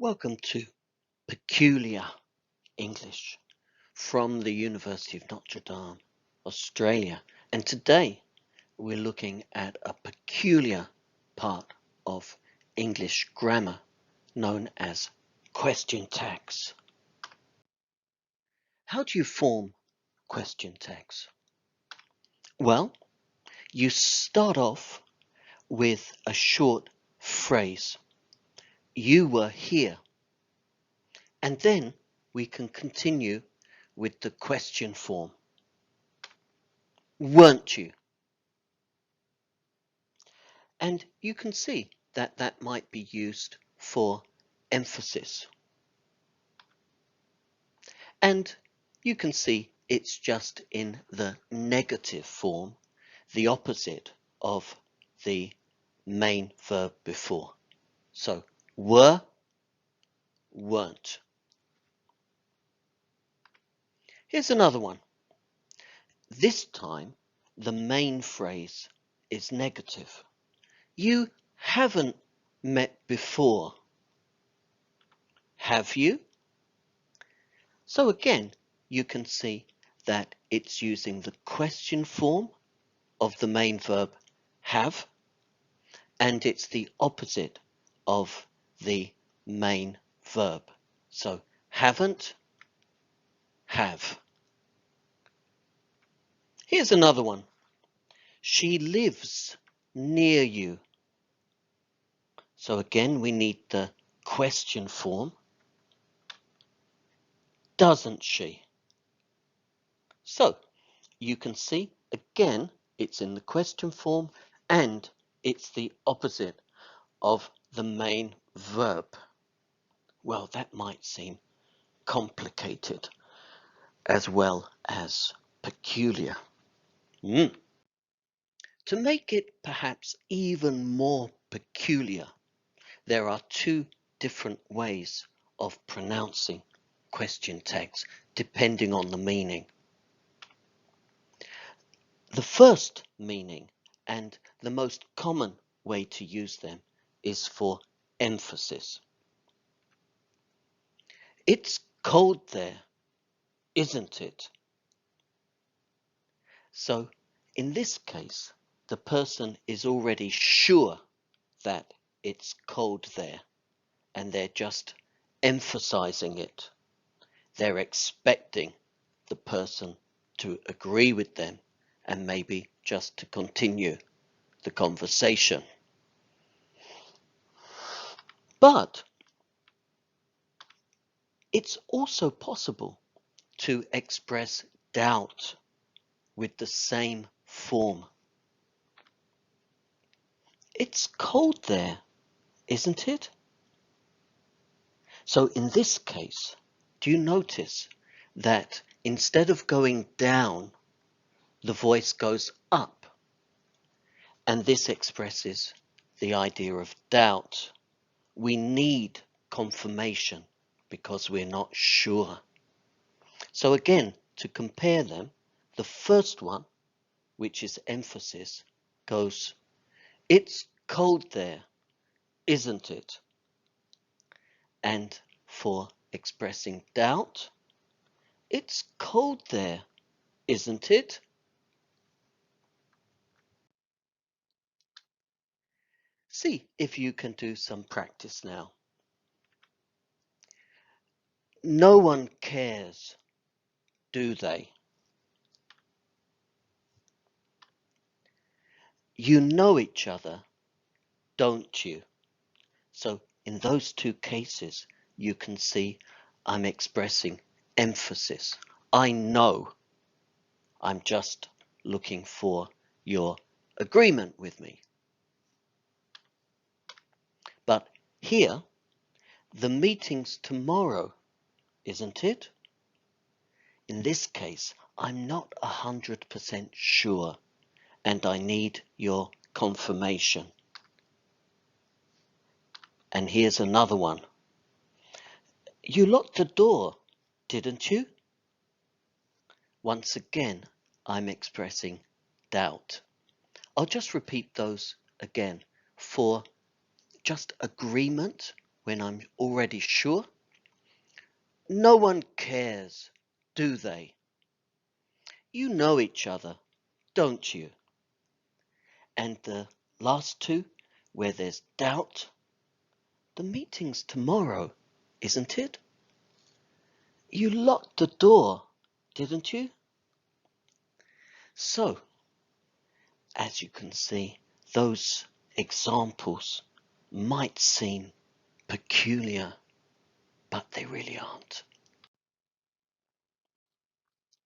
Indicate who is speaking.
Speaker 1: Welcome to Peculiar English from the University of Notre Dame, Australia. And today we're looking at a peculiar part of English grammar known as question tags. How do you form question tags? Well, you start off with a short phrase. You were here. And then we can continue with the question form. Weren't you? And you can see that that might be used for emphasis. And you can see it's just in the negative form, the opposite of the main verb before. So were, weren't. Here's another one. This time the main phrase is negative. You haven't met before. Have you? So again, you can see that it's using the question form of the main verb have, and it's the opposite of the main verb. So haven't, have. Here's another one. She lives near you. So again, we need the question form. Doesn't she? So you can see again, it's in the question form and it's the opposite of the main verb. Well, that might seem complicated as well as peculiar. To make it perhaps even more peculiar, there are two different ways of pronouncing question tags depending on the meaning. The first meaning and the most common way to use them is for emphasis. It's cold there, isn't it? So in this case, the person is already sure that it's cold there and they're just emphasizing it. They're expecting the person to agree with them and maybe just to continue the conversation. But it's also possible to express doubt with the same form. It's cold there, isn't it? So in this case, do you notice that instead of going down, the voice goes up? And this expresses the idea of doubt. We need confirmation because we're not sure. So again, to compare them, the first one, which is emphasis, goes, it's cold there, isn't it? And for expressing doubt, it's cold there, isn't it? See if you can do some practice now. No one cares, do they? You know each other, don't you? So in those two cases, you can see I'm expressing emphasis. I know. I'm just looking for your agreement with me. But here, the meeting's tomorrow, isn't it? In this case, I'm not 100% sure, and I need your confirmation. And here's another one. You locked the door, didn't you? Once again, I'm expressing doubt. I'll just repeat those again. For just agreement, when I'm already sure? No one cares, do they? You know each other, don't you? And the last two, where there's doubt, the meeting's tomorrow, isn't it? You locked the door, didn't you? So, as you can see, those examples might seem peculiar, but they really aren't.